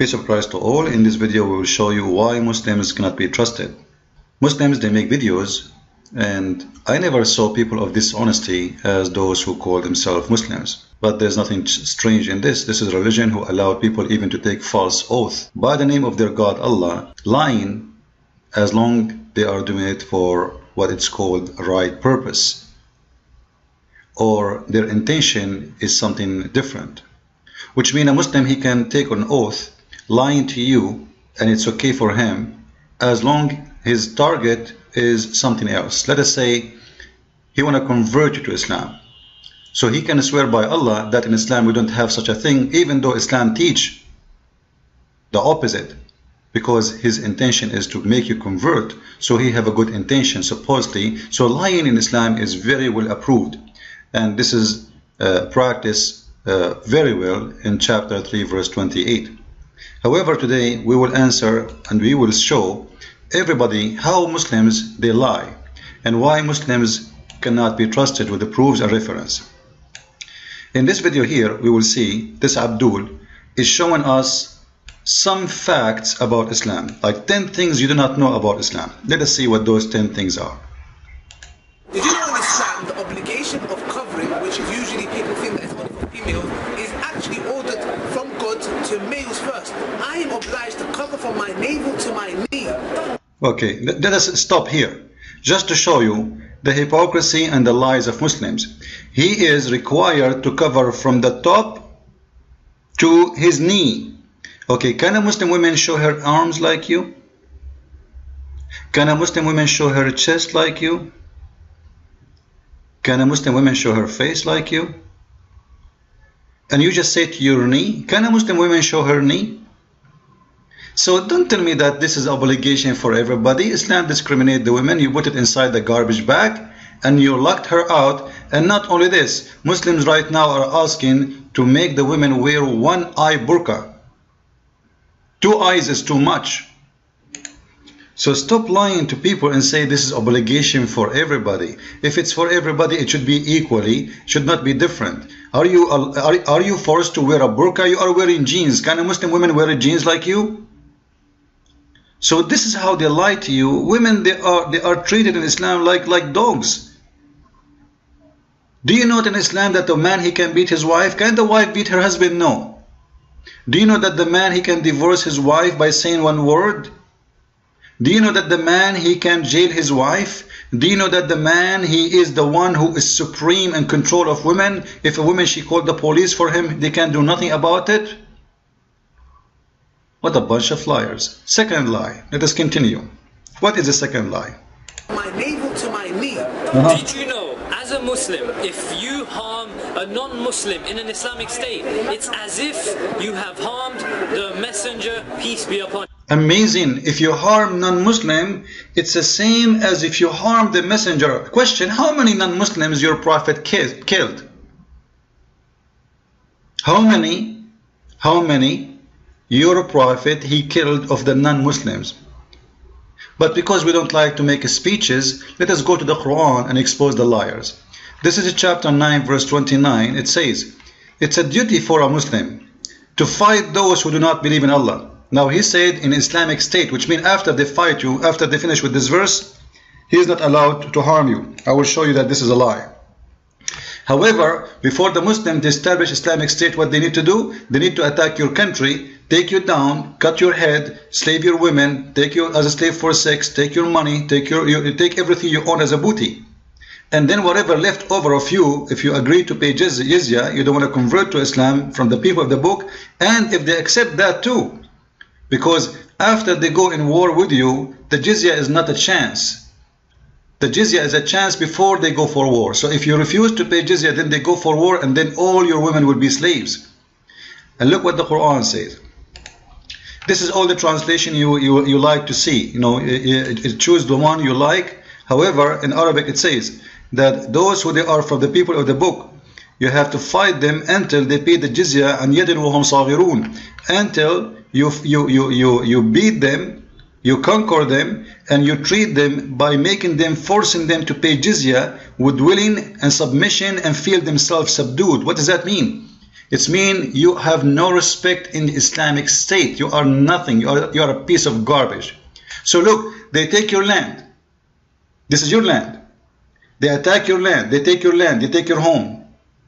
Peace of Christ to all. In this video we will show you why Muslims cannot be trusted. Muslims, they make videos, and I never saw people of dishonesty as those who call themselves Muslims. But there's nothing strange in this. This is a religion who allowed people even to take false oath by the name of their God Allah, lying as long they are doing it for what it's called right purpose, or their intention is something different. Which means a Muslim, he can take an oath lying to you and it's okay for him as long his target is something else. Let us say he want to convert you to Islam. So he can swear by Allah that in Islam we don't have such a thing, even though Islam teach the opposite, because his intention is to make you convert. So he have a good intention supposedly. So lying in Islam is very well approved, and this is practiced very well in chapter 3 verse 28. However, today we will answer and we will show everybody how Muslims they lie and why Muslims cannot be trusted with the proofs and reference. In this video here we will see this Abdul is showing us some facts about Islam, like 10 things you do not know about Islam. Let us see what those 10 things are. Did you know in Islam the obligation of covering, which is usually people think that it's only for females, is actually ordered from God to males first? I am obliged to cover from my navel to my knee. Okay, let us stop here just to show you the hypocrisy and the lies of Muslims. He is required to cover from the top to his knee. Okay, can a Muslim woman show her arms like you? Can a Muslim woman show her chest like you? Can a Muslim woman show her face like you? And you just say to your knee, can a Muslim woman show her knee? So don't tell me that this is obligation for everybody. Islam discriminates the women. You put it inside the garbage bag and you locked her out. And not only this, Muslims right now are asking to make the women wear one eye burqa. 2 eyes is too much. So stop lying to people and say this is obligation for everybody. If it's for everybody, it should be equally, should not be different. Are you forced to wear a burqa? You are wearing jeans. Can a Muslim woman wear jeans like you? So this is how they lie to you. Women, they are treated in Islam like dogs. Do you know that in Islam that the man, he can beat his wife? Can the wife beat her husband? No. Do you know that the man, he can divorce his wife by saying one word? Do you know that the man, he can jail his wife? Do you know that the man, he is the one who is supreme in control of women? If a woman, she called the police for him, they can do nothing about it? What a bunch of liars. Second lie. Let us continue. What is the second lie? My navel to my knee. Did you know, as a Muslim, if you harm a non-Muslim in an Islamic state, it's as if you have harmed the messenger, peace be upon him. Amazing. If you harm non-Muslim, it's the same as if you harm the messenger. Question, how many non-Muslims your prophet killed? How many your prophet he killed of the non-Muslims? But because we don't like to make speeches, let us go to the Quran and expose the liars. This is chapter 9 verse 29. It says, it's a duty for a Muslim to fight those who do not believe in Allah. Now he said in Islamic state, which means after they fight you, after they finish with this verse, he is not allowed to harm you. I will show you that this is a lie. However, before the Muslims establish Islamic state, what they need to do, they need to attack your country, take you down, cut your head, slave your women, take you as a slave for sex, take your money, take everything you own as a booty. And then whatever left over of you, if you agree to pay jizya, you don't want to convert to Islam from the people of the book, and if they accept that too, because after they go in war with you, the jizya is not a chance. The jizya is a chance before they go for war. So if you refuse to pay jizya, then they go for war, and then all your women will be slaves. And look what the Quran says. This is all the translation you like to see. You know, choose the one you like. However, in Arabic it says that those who they are from the people of the book, you have to fight them until they pay the jizya, and yadin wa hum saghirun, until you beat them, you conquer them, and you treat them by making them, forcing them to pay jizya with willing and submission and feel themselves subdued. What does that mean? It means you have no respect in the Islamic State. You are nothing. You are a piece of garbage. So look, they take your land. This is your land. They attack your land. They take your land. They take your home.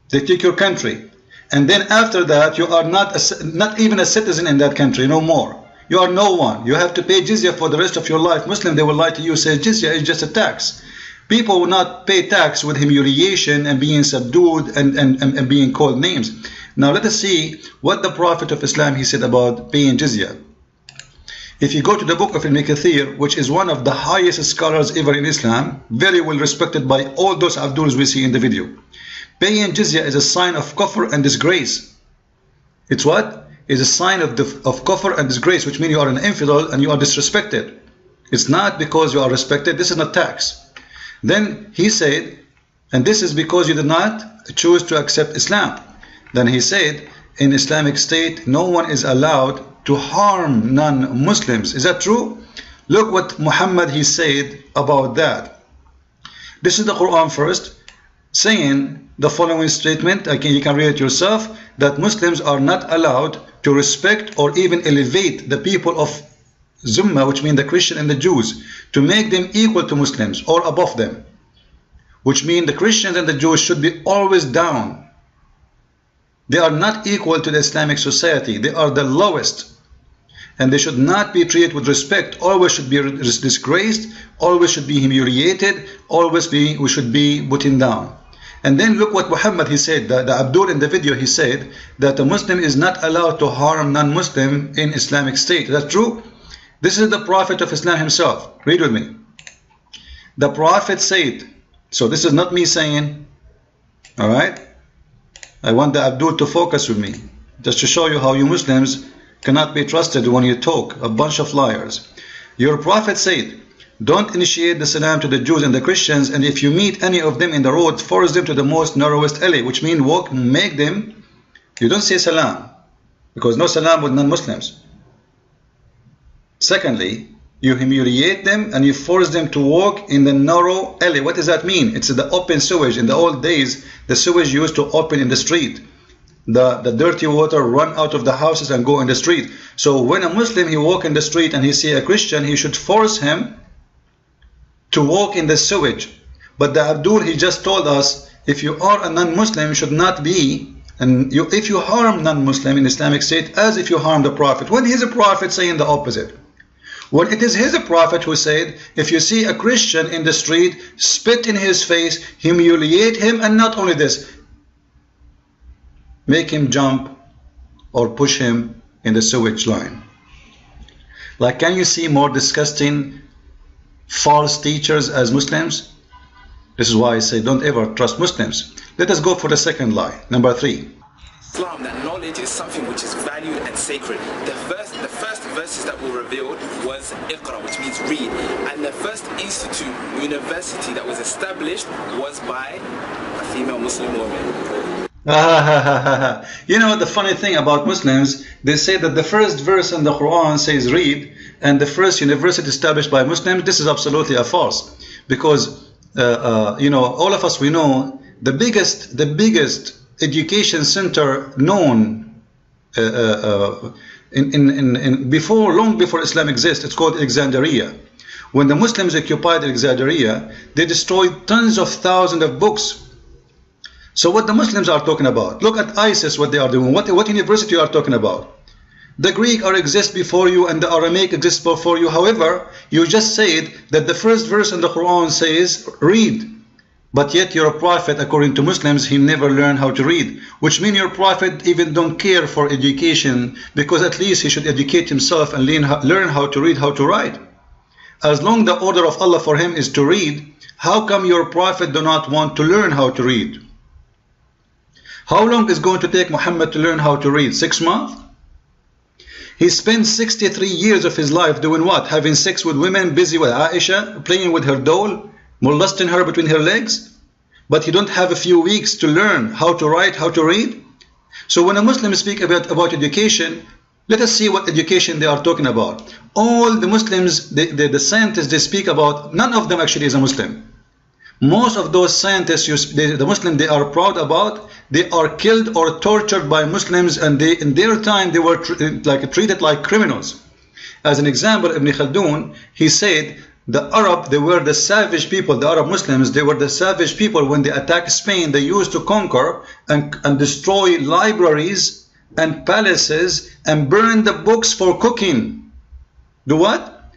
They take your country. And then after that, you are not even a citizen in that country, no more. You are no one. You have to pay jizya for the rest of your life. Muslim, they will lie to you, say jizya is just a tax. People will not pay tax with humiliation and being subdued and being called names. Now let us see what the Prophet of Islam, he said about paying jizya. If you go to the book of Ibn Kathir, which is one of the highest scholars ever in Islam, very well respected by all those Abduls we see in the video. Paying jizya is a sign of kufr and disgrace. It's what? It's a sign of kufr and disgrace, which means you are an infidel and you are disrespected. It's not because you are respected. This is not tax. Then he said, and this is because you did not choose to accept Islam. Then he said, in Islamic State, no one is allowed to harm non-Muslims. Is that true? Look what Muhammad he said about that. This is the Quran first, saying the following statement. You can read it yourself, that Muslims are not allowed to respect or even elevate the people of Zumma, which means the Christian and the Jews, to make them equal to Muslims or above them, which means the Christians and the Jews should be always down. They are not equal to the Islamic society. They are the lowest, and they should not be treated with respect. Always should be disgraced, always should be humiliated, we should be putting down. And then look what Muhammad he said, the Abdul in the video, he said that a Muslim is not allowed to harm non-Muslim in Islamic State. Is that true? This is the Prophet of Islam himself. Read with me. The Prophet said, so this is not me saying, alright? I want the Abdul to focus with me, just to show you how you Muslims cannot be trusted when you talk, a bunch of liars. Your Prophet said, don't initiate the salam to the Jews and the Christians, and if you meet any of them in the road, force them to the most narrowest alley, which means walk, make them, you don't say salam, because no salam with non-Muslims. Secondly, you humiliate them and you force them to walk in the narrow alley. What does that mean? It's the open sewage. In the old days, the sewage used to open in the street. The dirty water run out of the houses and go in the street. So when a Muslim, he walk in the street and he see a Christian, he should force him to walk in the sewage. But the Abdul, he just told us, if you are a non-Muslim, you should not be, and if you harm non-Muslim in Islamic State, as if you harm the Prophet. When is a Prophet saying the opposite? When it is his Prophet who said, if you see a Christian in the street, spit in his face, humiliate him, and not only this, make him jump or push him in the sewage line. Like, can you see more disgusting false teachers as Muslims? This is why I say don't ever trust Muslims. Let us go for the second lie, number 3. Islam, that knowledge is something which is valued and sacred. The first verses that were revealed was Iqra, which means read. And the first institute, university that was established was by a female Muslim woman. You know, the funny thing about Muslims, they say that the first verse in the Quran says read, and the first university established by Muslims. This is absolutely a false, because you know, all of us, we know the biggest education center known long before Islam exists. It's called Alexandria. When the Muslims occupied Alexandria, they destroyed tons of thousands of books. So what the Muslims are talking about? Look at ISIS, what they are doing. What university you are talking about? The Greek exists before you and the Aramaic exists before you. However, you just said that the first verse in the Quran says read. But yet your Prophet, according to Muslims, he never learned how to read. Which means your Prophet even don't care for education, because at least he should educate himself and learn how to read, how to write. As long the order of Allah for him is to read, how come your Prophet do not want to learn how to read? How long is going to take Muhammad to learn how to read? 6 months? He spent 63 years of his life doing what? Having sex with women, busy with Aisha, playing with her doll, molesting her between her legs. But he don't have a few weeks to learn how to write, how to read. So when a Muslim speak about education, let us see what education they are talking about. All the Muslims, the scientists they speak about, none of them actually is a Muslim. Most of those scientists, the Muslim they are proud about, they are killed or tortured by Muslims, and they, in their time, they were treated like criminals. As an example, Ibn Khaldun, he said the Arab, they were the savage people. The Arab Muslims, they were the savage people. When they attacked Spain, they used to conquer and destroy libraries and palaces and burn the books for cooking. Do what?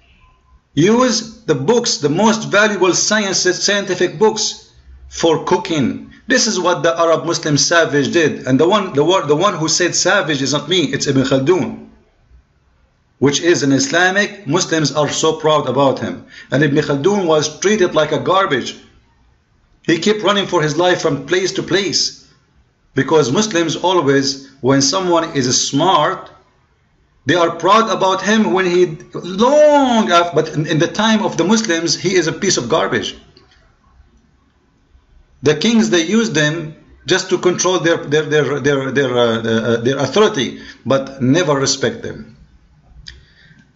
Use the books, the most valuable scientific books, for cooking. This is what the Arab Muslim savage did. And the one who said savage is not me, it's Ibn Khaldun, which is an Islamic. Muslims are so proud about him. And Ibn Khaldun was treated like a garbage. He kept running for his life from place to place, because Muslims always, when someone is smart, they are proud about him when he long after, but in the time of the Muslims, he is a piece of garbage. The kings, they use them just to control their authority, but never respect them.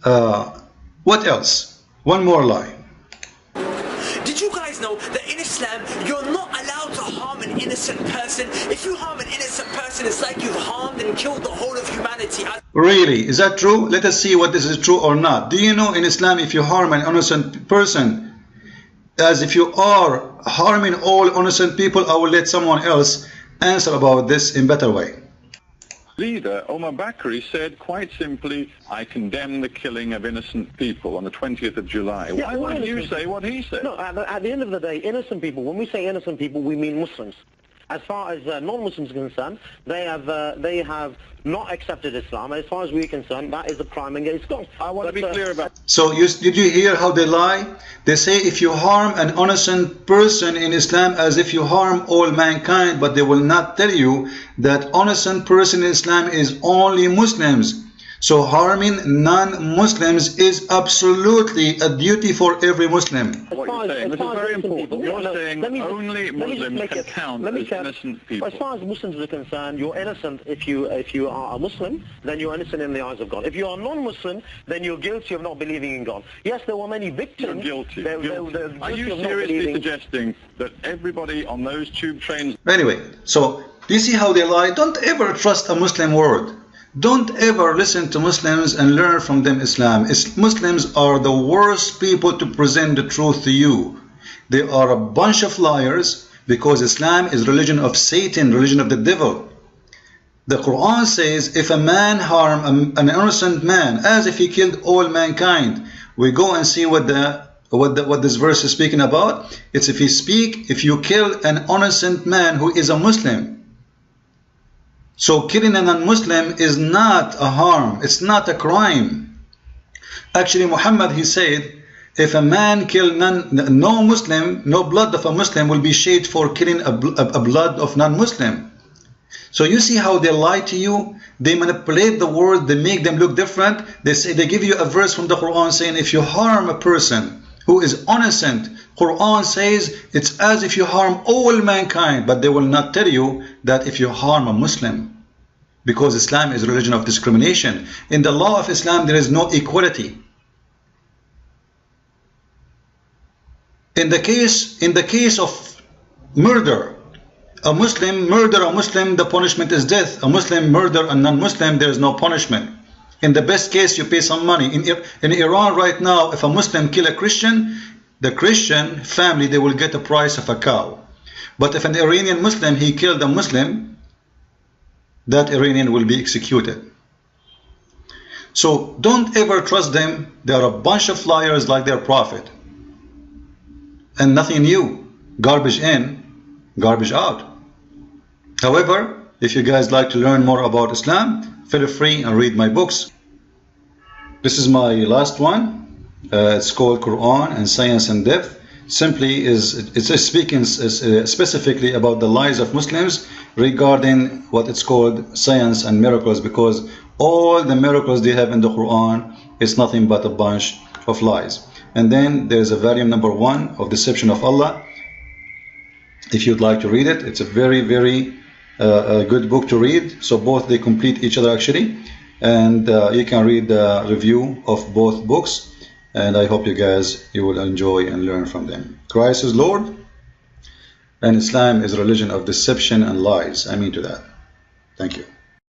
What else? One more lie. Did you guys know that in Islam you're not allowed to harm an innocent person? If you harm an innocent person, it's like you've harmed and killed the whole of humanity. Really? Is that true? Let us see what this is true or not. Do you know in Islam, if you harm an innocent person, as if you are harming all innocent people? I will let someone else answer about this in a better way. Leader Omar Bakri said quite simply, I condemn the killing of innocent people on the 20th of July. Yeah, Why don't you say what he said? No, at the end of the day, innocent people, when we say innocent people, we mean Muslims. As far as non-Muslims are concerned, they have not accepted Islam. As far as we're concerned, that is a crime against God. I want to be clear about. So did you hear how they lie? They say if you harm an innocent person in Islam, as if you harm all mankind, but they will not tell you that innocent person in Islam is only Muslims. So harming non-Muslims is absolutely a duty for every Muslim. What you're saying, this is very important. You're saying only Muslims can count as innocent people. As far as Muslims are concerned, you're innocent if you are a Muslim, then you're innocent in the eyes of God. If you are non-Muslim, then you're guilty of not believing in God. Yes, there were many victims. You're guilty. Are you seriously suggesting that everybody on those tube trains... Anyway, so do you see how they lie? Don't ever trust a Muslim word. Don't ever listen to Muslims and learn from them Islam. Muslims are the worst people to present the truth to you. They are a bunch of liars, because Islam is religion of Satan, religion of the devil. The Quran says if a man harm an innocent man as if he killed all mankind, we go and see what this verse is speaking about. It's if you kill an innocent man who is a Muslim. So killing a non-Muslim is not a harm, it's not a crime. Actually, Muhammad, he said, if a man kill no Muslim, no blood of a Muslim will be shed for killing a blood of non-Muslim. So you see how they lie to you? They manipulate the word, they make them look different. They give you a verse from the Quran saying if you harm a person who is innocent, Quran says it's as if you harm all mankind, but they will not tell you that if you harm a Muslim, because Islam is a religion of discrimination. In the law of Islam, there is no equality. In the case of murder, a Muslim murder a Muslim, the punishment is death. A Muslim murder a non-Muslim, there is no punishment. In the best case, you pay some money. In Iran right now, if a Muslim kill a Christian, the Christian family, they will get the price of a cow. But if an Iranian Muslim, he killed a Muslim, that Iranian will be executed. So don't ever trust them. They are a bunch of liars like their prophet. And nothing new. Garbage in, garbage out. However, if you guys like to learn more about Islam, feel free and read my books. This is my last one. It's called Quran and Science in Depth. Simply it's speaking specifically about the lies of Muslims regarding what it's called science and miracles, because all the miracles they have in the Quran is nothing but a bunch of lies. And then there's a volume number 1 of Deception of Allah. If you'd like to read it, it's a very, very good book to read. So both they complete each other actually, and you can read the review of both books. And I hope you will enjoy and learn from them. Christ is Lord. And Islam is a religion of deception and lies. I mean to that. Thank you.